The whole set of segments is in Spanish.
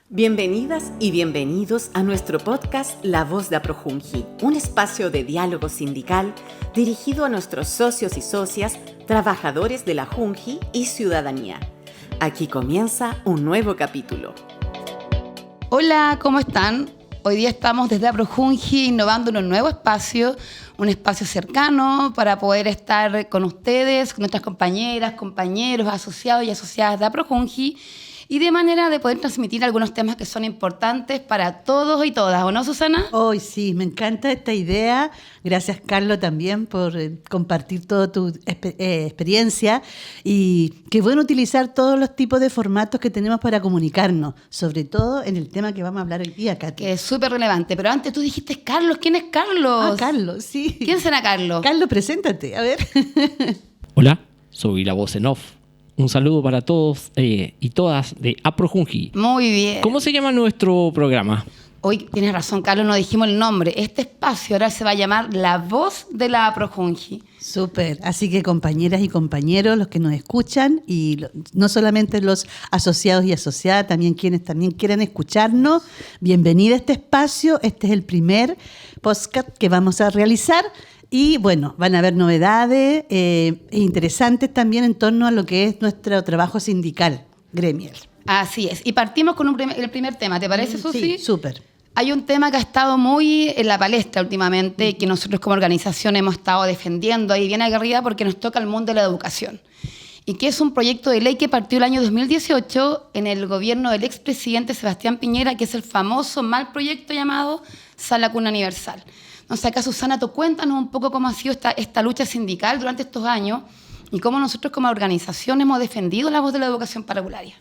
Bienvenidas y bienvenidos a nuestro podcast La Voz de Aprojunji, un espacio de diálogo sindical dirigido a nuestros socios y socias, trabajadores de la Junji y ciudadanía. Aquí comienza un nuevo capítulo. Hola, ¿cómo están? Hoy día estamos desde Aprojunji innovando en un nuevo espacio, un espacio cercano para poder estar con ustedes, con nuestras compañeras, compañeros, asociados y asociadas de Aprojunji, y de manera de poder transmitir algunos temas que son importantes para todos y todas, ¿o no, Susana? Hoy sí, me encanta esta idea. Gracias, Carlos, también por compartir toda tu experiencia. Y qué bueno utilizar todos los tipos de formatos que tenemos para comunicarnos, sobre todo en el tema que vamos a hablar hoy día, Katy. Que es súper relevante. Pero antes tú dijiste Carlos. ¿Quién es Carlos? Carlos, sí. ¿Quién será Carlos? Carlos, preséntate, a ver. Hola, soy la voz en off. Un saludo para todos y todas de Aprojunji. Muy bien. ¿Cómo se llama nuestro programa? Hoy tienes razón, Carlos, no dijimos el nombre. Este espacio ahora se va a llamar La Voz de la Aprojunji. Súper. Así que compañeras y compañeros, los que nos escuchan, y no solamente los asociados y asociadas, también quienes también quieran escucharnos, bienvenida a este espacio. Este es el primer podcast que vamos a realizar. Y bueno, van a haber novedades interesantes también en torno a lo que es nuestro trabajo sindical, gremial. Así es. Y partimos con el primer tema. ¿Te parece, Susi? Sí, súper. Hay un tema que ha estado muy en la palestra últimamente y que nosotros como organización hemos estado defendiendo ahí bien aguerrida porque nos toca el mundo de la educación. Y que es un proyecto de ley que partió el año 2018 en el gobierno del expresidente Sebastián Piñera, que es el famoso mal proyecto llamado Sala Cuna Universal. O sea, acá, Susana, tú cuéntanos un poco cómo ha sido esta lucha sindical durante estos años y cómo nosotros como organización hemos defendido la voz de la educación parvularia.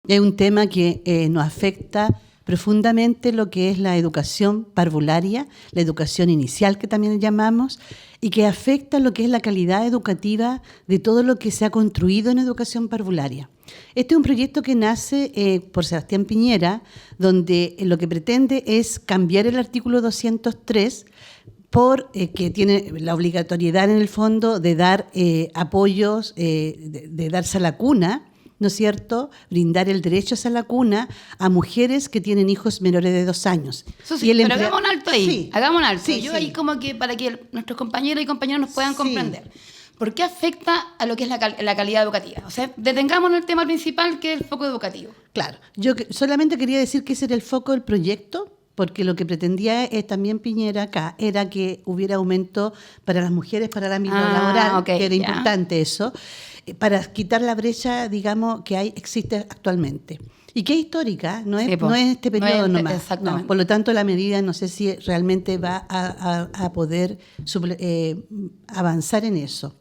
Es un tema que nos afecta profundamente lo que es la educación parvularia, la educación inicial que también llamamos, y que afecta lo que es la calidad educativa de todo lo que se ha construido en educación parvularia. Este es un proyecto que nace por Sebastián Piñera, donde lo que pretende es cambiar el artículo 203 que tiene la obligatoriedad en el fondo de dar apoyos, de darse a la cuna, ¿no es cierto?, brindar el derecho a la cuna a mujeres que tienen hijos menores de 2 años. Eso sí, pero hagamos un alto ahí, sí, hagamos un alto. Sí, Yo sí. ahí como que para que nuestros compañeros y compañeras nos puedan comprender. ¿Por qué afecta a lo que es la calidad educativa? O sea, detengamos en el tema principal, que es el foco educativo. Claro, yo solamente quería decir que ese era el foco del proyecto, porque lo que pretendía también Piñera acá era que hubiera aumento para las mujeres, para el ámbito laboral, okay, que era importante eso, para quitar la brecha, digamos, que existe actualmente. Y que es histórica, no es este periodo nomás. Exactamente. No, por lo tanto, la medida no sé si realmente va a poder avanzar en eso.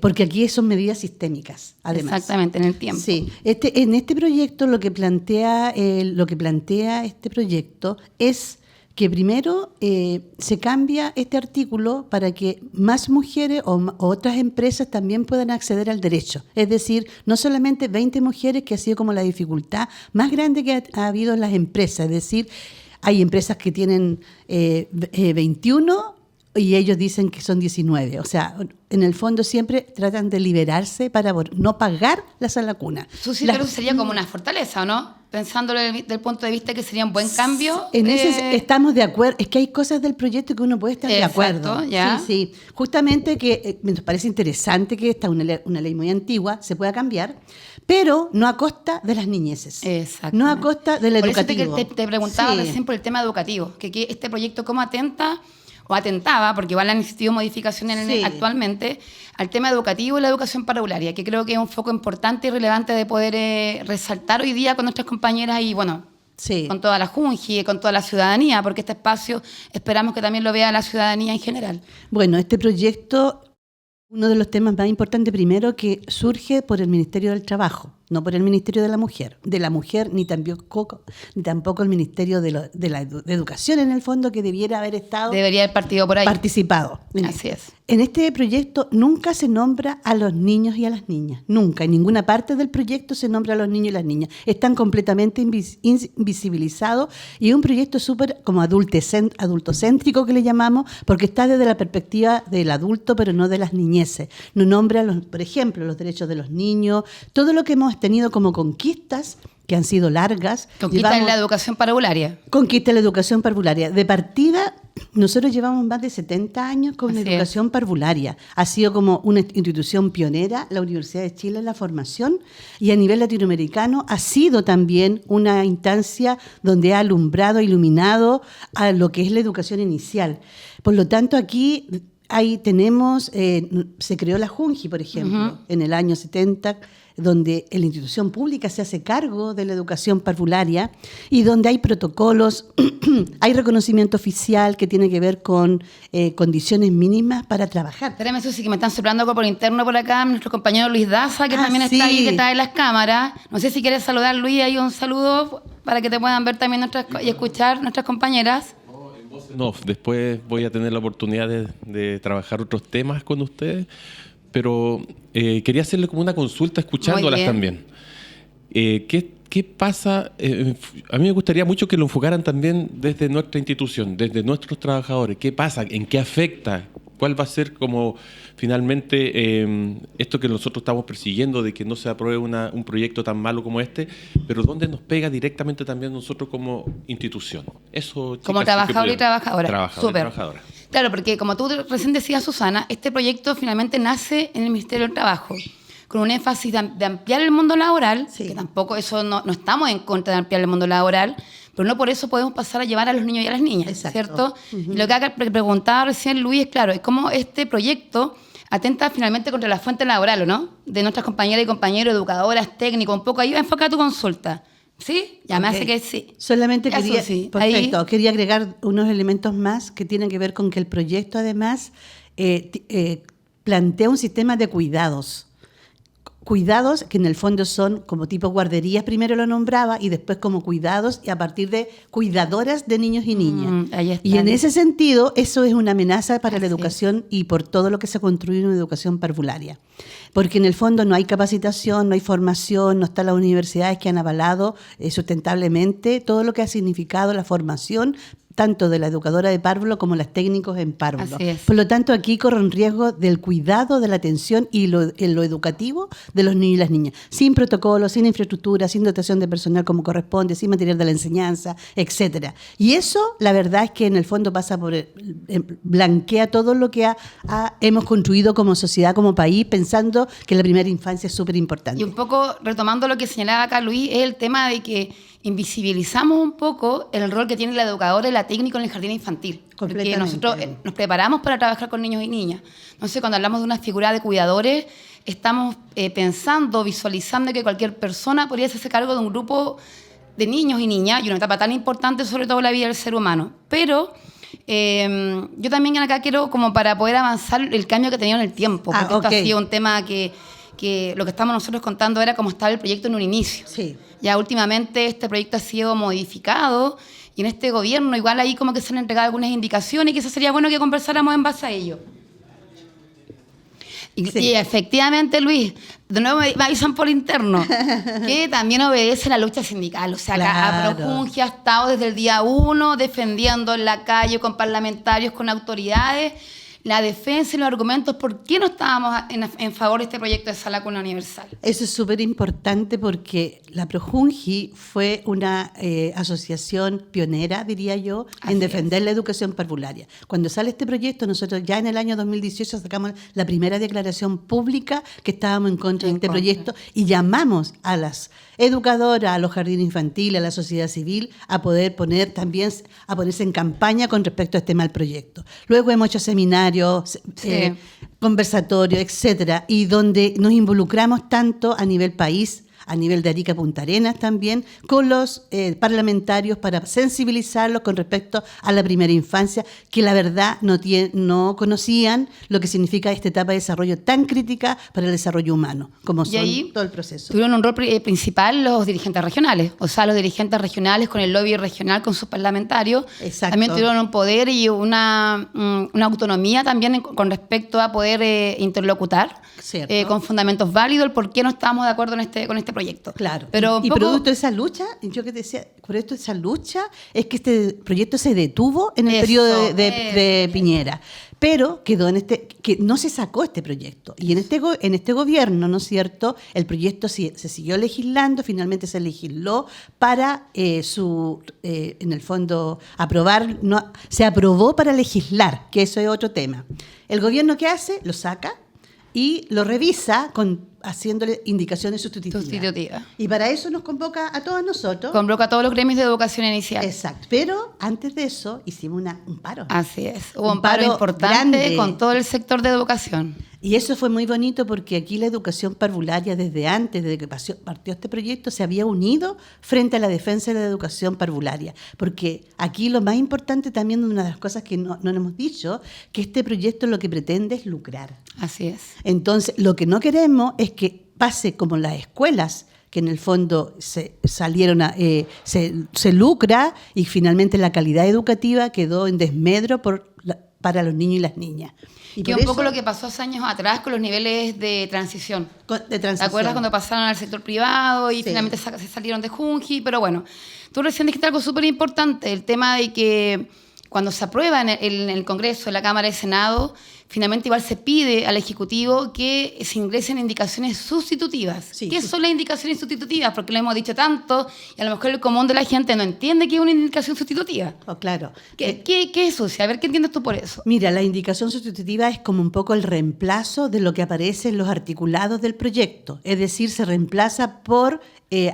Porque aquí son medidas sistémicas, además. Exactamente, en el tiempo. Sí, en este proyecto lo que plantea este proyecto es que primero se cambia este artículo para que más mujeres o otras empresas también puedan acceder al derecho. Es decir, no solamente 20 mujeres, que ha sido como la dificultad más grande que ha habido en las empresas. Es decir, hay empresas que tienen 21 y ellos dicen que son 19. O sea, en el fondo siempre tratan de liberarse para no pagar la sala cuna. Susi, pero sería como una fortaleza, ¿o no? Pensándolo desde el punto de vista que sería un buen cambio. En ese estamos de acuerdo. Es que hay cosas del proyecto que uno puede estar de acuerdo. ¿Ya? Sí. Justamente que nos parece interesante que esta una ley muy antigua se pueda cambiar, pero no a costa de las niñeces. Exacto. No a costa del educativo. Por eso te preguntaba recién por el tema educativo, que este proyecto cómo atentaba, porque igual han existido modificaciones actualmente, al tema educativo y la educación parvularia, que creo que es un foco importante y relevante de poder resaltar hoy día con nuestras compañeras y, bueno, con toda la Junji, con toda la ciudadanía, porque este espacio esperamos que también lo vea la ciudadanía en general. Bueno, este proyecto, uno de los temas más importantes, primero, que surge por el Ministerio del Trabajo, no por el Ministerio de la Mujer, ni tampoco el Ministerio de la Educación, en el fondo, que debiera haber partido por ahí. Participado. Así es. En este proyecto nunca se nombra a los niños y a las niñas. Nunca. En ninguna parte del proyecto se nombra a los niños y las niñas. Están completamente invisibilizados y es un proyecto súper como adultocéntrico que le llamamos, porque está desde la perspectiva del adulto, pero no de las niñeces. No nombra, por ejemplo, los derechos de los niños, todo lo que hemos tenido como conquistas que han sido largas. Conquista en la educación parvularia. Conquista en la educación parvularia. De partida, nosotros llevamos más de 70 años con la educación parvularia. Ha sido como una institución pionera, la Universidad de Chile en la formación, y a nivel latinoamericano ha sido también una instancia donde ha alumbrado, iluminado a lo que es la educación inicial. Por lo tanto, aquí tenemos, se creó la Junji, por ejemplo, en el año 70, donde la institución pública se hace cargo de la educación parvularia y donde hay protocolos, hay reconocimiento oficial que tiene que ver con condiciones mínimas para trabajar. Espérame, Susi, que me están soplando algo por interno por acá, nuestro compañero Luis Daza, que también está ahí, que está en las cámaras. No sé si quieres saludar, Luis, ahí un saludo para que te puedan ver también y escuchar nuestras compañeras. No, después voy a tener la oportunidad de trabajar otros temas con ustedes, pero quería hacerle como una consulta escuchándolas también. ¿Qué pasa? A mí me gustaría mucho que lo enfocaran también desde nuestra institución, desde nuestros trabajadores. ¿Qué pasa? ¿En qué afecta? ¿Cuál va a ser como finalmente esto que nosotros estamos persiguiendo de que no se apruebe un proyecto tan malo como este, pero dónde nos pega directamente también nosotros como institución? Eso, chicas, como trabajador y trabajadora. Súper. Trabajadora. Claro, porque como tú recién decías, Susana, este proyecto finalmente nace en el Ministerio del Trabajo, con un énfasis de ampliar el mundo laboral, que tampoco eso no estamos en contra de ampliar el mundo laboral, pero no por eso podemos pasar a llevar a los niños y a las niñas, ¿cierto? Y lo que preguntaba recién Luis, claro, es cómo este proyecto atenta finalmente contra la fuente laboral, ¿o no? De nuestras compañeras y compañeros, educadoras, técnicos, un poco ahí, enfoca tu consulta. ¿Sí? Ya me hace que sí. Solamente quería, perfecto, quería agregar unos elementos más que tienen que ver con que el proyecto además plantea un sistema de cuidados. Cuidados que en el fondo son como tipo guarderías, primero lo nombraba, y después como cuidados, y a partir de cuidadoras de niños y niñas. Y en ese sentido, eso es una amenaza para la educación y por todo lo que se ha construido en una educación parvularia. Porque en el fondo no hay capacitación, no hay formación, no están las universidades que han avalado sustentablemente todo lo que ha significado la formación tanto de la educadora de párvulo como las técnicos en párvulo. Por lo tanto, aquí corren riesgo del cuidado, de la atención y lo educativo de los niños y las niñas. Sin protocolos, sin infraestructura, sin dotación de personal como corresponde, sin material de la enseñanza, etcétera. Y eso, la verdad es que en el fondo pasa por blanquea todo lo que hemos construido como sociedad, como país, pensando que la primera infancia es súper importante. Y un poco retomando lo que señalaba acá Luis, es el tema de que invisibilizamos un poco el rol que tiene la educadora y la técnica en el jardín infantil. Porque nosotros nos preparamos para trabajar con niños y niñas. Entonces, cuando hablamos de una figura de cuidadores, estamos pensando, visualizando que cualquier persona podría hacerse cargo de un grupo de niños y niñas, y una etapa tan importante, sobre todo en la vida del ser humano. Pero yo también acá quiero, como para poder avanzar, el cambio que ha tenido en el tiempo. Porque esto ha sido un tema que lo que estamos nosotros contando era cómo estaba el proyecto en un inicio. Sí. Ya últimamente este proyecto ha sido modificado y en este gobierno igual ahí como que se han entregado algunas indicaciones y quizás sería bueno que conversáramos en base a ello. Y efectivamente, Luis, de nuevo me avisan por interno, que también obedece la lucha sindical. O sea, claro. APROJUNGI ha estado desde el día 1 defendiendo en la calle con parlamentarios, con autoridades, la defensa y los argumentos por qué no estábamos en favor de este proyecto de Sala Cuna Universal. Eso es súper importante porque la APROJUNGI fue una asociación pionera, diría yo, en defender la educación parvularia. Cuando sale este proyecto, nosotros ya en el año 2018 sacamos la primera declaración pública que estábamos en contra de este proyecto y llamamos a las educadoras, a los jardines infantiles, a la sociedad civil, a poder ponerse en campaña con respecto a este mal proyecto. Luego hemos hecho seminarios, conversatorios, etcétera, y donde nos involucramos tanto a nivel país, a nivel de Arica Punta Arenas también, con los parlamentarios para sensibilizarlos con respecto a la primera infancia, que la verdad no conocían lo que significa esta etapa de desarrollo tan crítica para el desarrollo humano, como son todo el proceso. Tuvieron un rol principal los dirigentes regionales, o sea, los dirigentes regionales con el lobby regional, con sus parlamentarios. Exacto. También tuvieron un poder y una autonomía también con respecto a poder interlocutar con fundamentos válidos el por qué no estábamos de acuerdo con este proyecto. Claro. Pero producto de esa lucha, yo que te decía, producto de esa lucha es que este proyecto se detuvo en el periodo de Piñera. pero quedó que no se sacó este proyecto. Y en este gobierno, ¿no es cierto?, el proyecto se siguió legislando, finalmente se legisló para en el fondo, se aprobó para legislar, que eso es otro tema. El gobierno, ¿qué hace? Lo saca y lo revisa haciéndole indicaciones sustitutivas. Y para eso nos convoca a todos nosotros. Convoca a todos los gremios de educación inicial. Exacto. Pero antes de eso hicimos un paro. Así es. Hubo un paro importante grande con todo el sector de educación. Y eso fue muy bonito porque aquí la educación parvularia desde que partió este proyecto se había unido frente a la defensa de la educación parvularia. Porque aquí lo más importante también, una de las cosas que no hemos dicho, que este proyecto lo que pretende es lucrar. Así es. Entonces, lo que no queremos es que pase como las escuelas, que en el fondo se lucra y finalmente la calidad educativa quedó en desmedro para los niños y las niñas. Y que un poco lo que pasó hace años atrás con los niveles de transición. ¿Te acuerdas cuando pasaron al sector privado y finalmente se salieron de Junji? Pero bueno, tú recién dijiste algo súper importante, el tema de que cuando se aprueba en el Congreso, en la Cámara y Senado, finalmente igual se pide al Ejecutivo que se ingresen indicaciones sustitutivas. Sí, ¿qué son las indicaciones sustitutivas? Porque lo hemos dicho tanto y a lo mejor el común de la gente no entiende qué es una indicación sustitutiva. Oh, claro. ¿Qué es eso? A ver, ¿qué entiendes tú por eso? Mira, la indicación sustitutiva es como un poco el reemplazo de lo que aparece en los articulados del proyecto. Es decir, se reemplaza por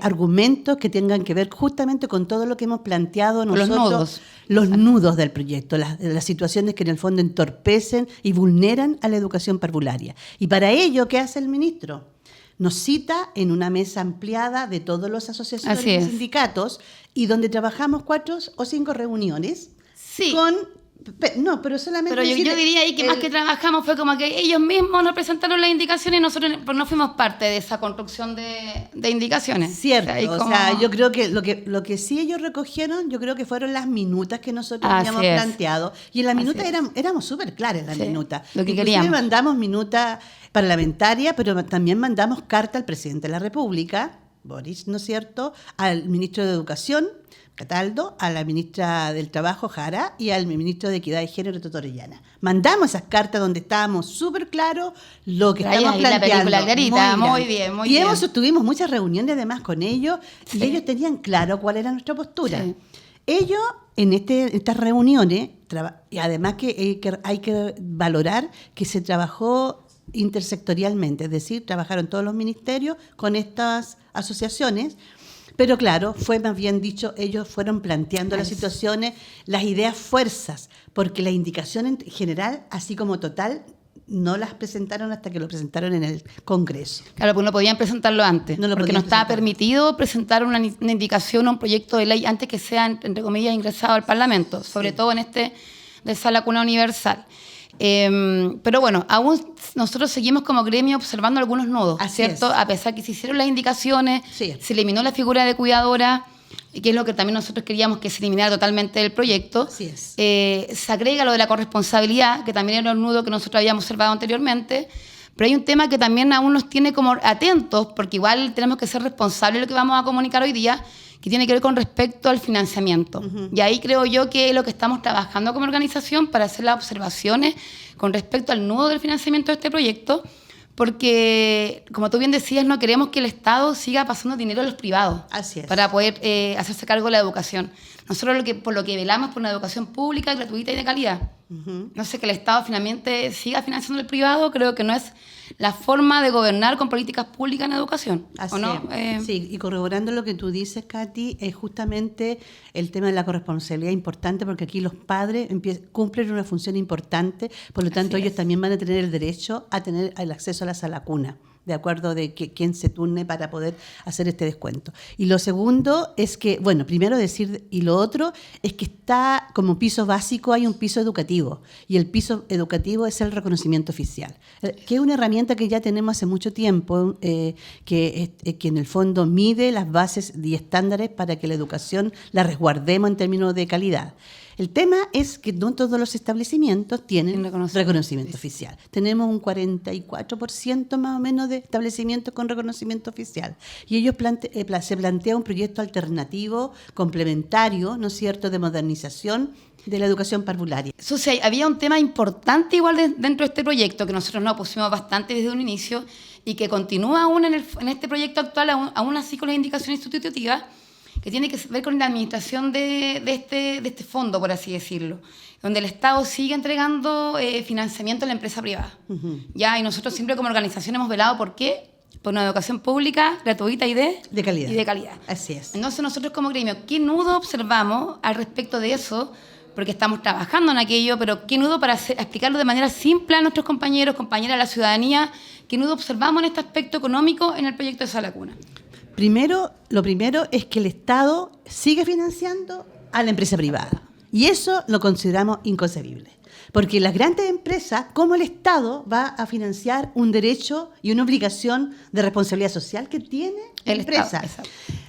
argumentos que tengan que ver justamente con todo lo que hemos planteado nosotros. Los nudos del proyecto, las situaciones que en el fondo entorpecen y vulneran a la educación parvularia. Y para ello, ¿qué hace el ministro? Nos cita en una mesa ampliada de todas las asociaciones y sindicatos y donde trabajamos 4 o 5 reuniones pero solamente... Pero yo diría ahí que más que trabajamos fue como que ellos mismos nos presentaron las indicaciones y nosotros no fuimos parte de esa construcción de indicaciones. Cierto, yo creo que lo que sí ellos recogieron, yo creo que fueron las minutas que nosotros habíamos planteado. Y en la minuta éramos súper claras en la minuta. Lo que queríamos. Mandamos minuta parlamentaria, pero también mandamos carta al presidente de la República, Boris, ¿no es cierto?, al ministro de Educación, Cataldo, a la ministra del Trabajo, Jara, y al ministro de Equidad de Género, Toto Orellana. Mandamos esas cartas donde estábamos súper claros lo que estamos planteando. La película clarita, muy bien. Y tuvimos muchas reuniones además con ellos, y ellos tenían claro cuál era nuestra postura. Sí. Ellos, en estas reuniones, y además que hay que valorar que se trabajó intersectorialmente, es decir, trabajaron todos los ministerios con estas asociaciones. Pero claro, fue más bien dicho, ellos fueron planteando las situaciones, las ideas fuerzas, porque la indicación en general, así como total, no las presentaron hasta que lo presentaron en el Congreso. Claro, pues no podían presentarlo antes, porque no estaba permitido presentar una indicación o un proyecto de ley antes que sea, entre comillas, ingresado al Parlamento, sobre todo en de esa lacuna universal. Pero bueno, aún nosotros seguimos como gremio observando algunos nudos, ¿cierto? A pesar que se hicieron las indicaciones, se eliminó la figura de cuidadora, que es lo que también nosotros queríamos que se eliminara totalmente del proyecto. Se agrega lo de la corresponsabilidad, que también era un nudo que nosotros habíamos observado anteriormente, pero hay un tema que también aún nos tiene como atentos, porque igual tenemos que ser responsables de lo que vamos a comunicar hoy día, que tiene que ver con respecto al financiamiento. Y ahí creo yo que es lo que estamos trabajando como organización para hacer las observaciones con respecto al nudo del financiamiento de este proyecto, porque, como tú bien decías, no queremos que el Estado siga pasando dinero a los privados para poder hacerse cargo de la educación. Nosotros por lo que velamos por una educación pública, gratuita y de calidad. No sé, que el Estado finalmente siga financiando el privado, creo que no es la forma de gobernar con políticas públicas en educación. ¿O no? Sí, y corroborando lo que tú dices, Katy, es justamente el tema de la corresponsabilidad importante, porque aquí los padres cumplen una función importante, por lo tanto ellos también van a tener el derecho a tener el acceso a la sala cuna, de acuerdo de quién se turne para poder hacer este descuento. Y lo segundo es que, bueno, primero decir, y lo otro es que está como piso básico, hay un piso educativo, y el piso educativo es el reconocimiento oficial, que es una herramienta que ya tenemos hace mucho tiempo, que en el fondo mide las bases y estándares para que la educación la resguardemos en términos de calidad. El tema es que no todos los establecimientos tienen reconocimiento oficial. Tenemos un 44% más o menos de establecimientos con reconocimiento oficial. Y ellos se plantea un proyecto alternativo, complementario, ¿no es cierto?, de modernización de la educación parvularia. Sucia, había un tema importante igual dentro de este proyecto que nosotros nos opusimos bastante desde un inicio y que continúa aún en este proyecto actual, aún así con las indicaciones institutivas, que tiene que ver con la administración de este fondo, por así decirlo, donde el Estado sigue entregando financiamiento a la empresa privada. Uh-huh. Y nosotros siempre como organización hemos velado por qué, por una educación pública, gratuita y de calidad. Así es. Entonces nosotros como gremio, ¿qué nudo observamos al respecto de eso? Porque estamos trabajando en aquello, pero ¿qué nudo para explicarlo de manera simple a nuestros compañeros, compañeras de la ciudadanía? ¿Qué nudo observamos en este aspecto económico en el proyecto de Sala Cuna? Lo primero es que el Estado sigue financiando a la empresa privada. Y eso lo consideramos inconcebible. Porque las grandes empresas, ¿cómo el Estado va a financiar un derecho y una obligación de responsabilidad social que tiene la empresa?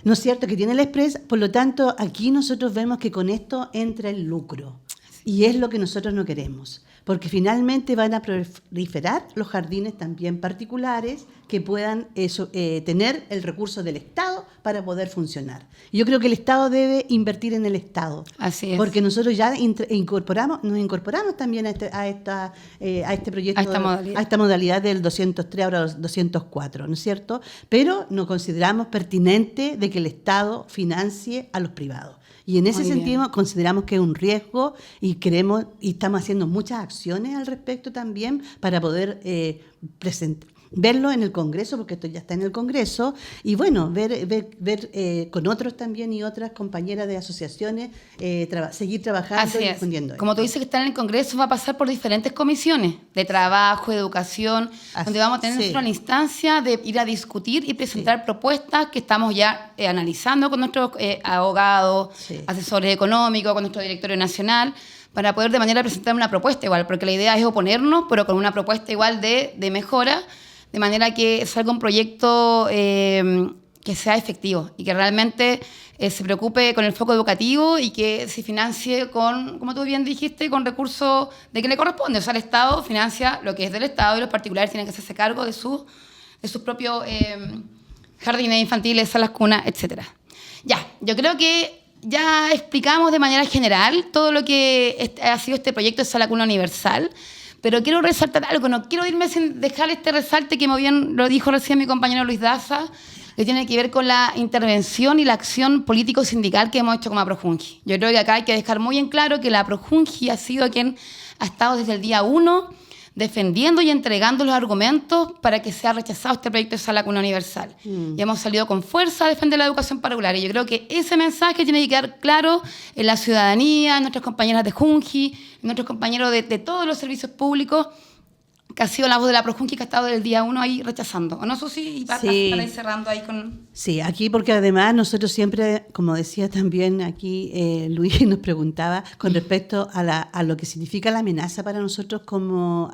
¿No es cierto? Que tiene la empresa. Por lo tanto, aquí nosotros vemos que con esto entra el lucro. Y es lo que nosotros no queremos. Porque finalmente van a proliferar los jardines también particulares que puedan tener el recurso del Estado para poder funcionar. Yo creo que el Estado debe invertir en el Estado. Así es. Porque nosotros ya nos incorporamos también a este proyecto, a esta modalidad del 203, ahora 204, ¿no es cierto? Pero no consideramos pertinente de que el Estado financie a los privados. Y en ese sentido consideramos que es un riesgo y estamos haciendo muchas acciones al respecto también para poder verlo en el Congreso, porque esto ya está en el Congreso, y bueno, ver con otros también y otras compañeras de asociaciones, seguir trabajando y difundiendo esto. Como tú dices que está en el Congreso, va a pasar por diferentes comisiones de trabajo, de educación, donde vamos a tener una instancia de ir a discutir y presentar propuestas que estamos ya analizando con nuestros abogados, asesores económicos, con nuestro directorio nacional, para poder de manera presentar una propuesta igual, porque la idea es oponernos, pero con una propuesta igual de mejora, de manera que salga un proyecto que sea efectivo y que realmente se preocupe con el foco educativo y que se financie con, como tú bien dijiste, con recursos de que le corresponde. O sea, el Estado financia lo que es del Estado y los particulares tienen que hacerse cargo de sus propios jardines infantiles, salas cunas, etc. Ya, yo creo que ya explicamos de manera general todo lo que ha sido este proyecto de Sala Cuna Universal. Pero quiero resaltar algo, no quiero irme sin dejar este resalte que muy bien lo dijo recién mi compañero Luis Daza, que tiene que ver con la intervención y la acción político-sindical que hemos hecho como APROJUNGI. Yo creo que acá hay que dejar muy en claro que la APROJUNGI ha sido quien ha estado desde el día 1 defendiendo y entregando los argumentos para que sea rechazado este proyecto de Sala Cuna Universal. Y hemos salido con fuerza a defender la educación parvular. Y yo creo que ese mensaje tiene que quedar claro en la ciudadanía, en nuestras compañeras de Junji, en nuestros compañeros de todos los servicios públicos, que ha sido la voz de la APROJUNGI que ha estado desde el día 1 ahí rechazando. ¿O no, Susi? Y para ir cerrando ahí con... Sí, aquí porque además nosotros siempre, como decía también aquí Luis nos preguntaba, con respecto a lo que significa la amenaza para nosotros como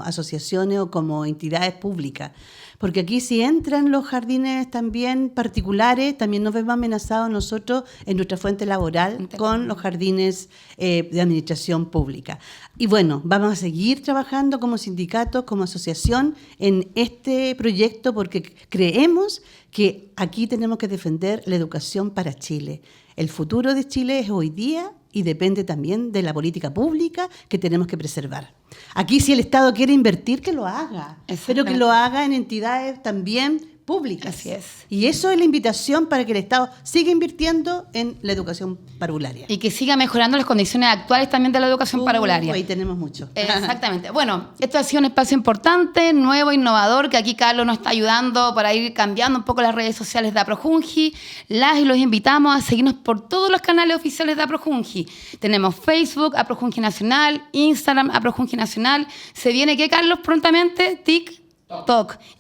asociaciones o como entidades públicas. Porque aquí si entran los jardines también particulares, también nos vemos amenazados nosotros en nuestra fuente laboral con los jardines de administración pública. Y bueno, vamos a seguir trabajando como sindicatos, como asociación en este proyecto porque creemos que aquí tenemos que defender la educación para Chile. El futuro de Chile es hoy día y depende también de la política pública que tenemos que preservar. Aquí si el Estado quiere invertir, que lo haga, pero que lo haga en entidades también públicas. Así es. Y eso es la invitación para que el Estado siga invirtiendo en la educación parvularia. Y que siga mejorando las condiciones actuales también de la educación parvularia. Ahí tenemos mucho. Exactamente. Bueno, esto ha sido un espacio importante, nuevo, innovador, que aquí Carlos nos está ayudando para ir cambiando un poco las redes sociales de APROJUNGI. Y los invitamos a seguirnos por todos los canales oficiales de APROJUNGI. Tenemos Facebook, APROJUNGI Nacional, Instagram, APROJUNGI Nacional. Se viene, ¿qué, Carlos? Prontamente, TikTok.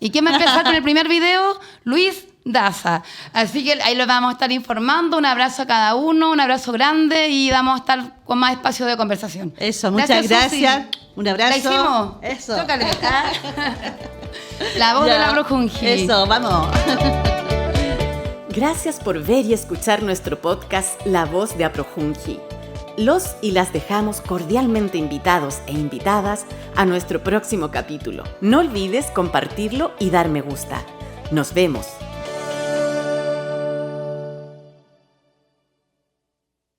¿Y quién va a empezar con el primer video? Luis Daza. Así que ahí los vamos a estar informando. Un abrazo a cada uno, un abrazo grande y vamos a estar con más espacio de conversación. Eso, muchas gracias. Un abrazo. ¿La hicimos? Eso. Tócale. La voz de la APROJUNGI. Eso, vamos. Gracias por ver y escuchar nuestro podcast La Voz de APROJUNGI. Los y las dejamos cordialmente invitados e invitadas a nuestro próximo capítulo. No olvides compartirlo y dar me gusta. Nos vemos.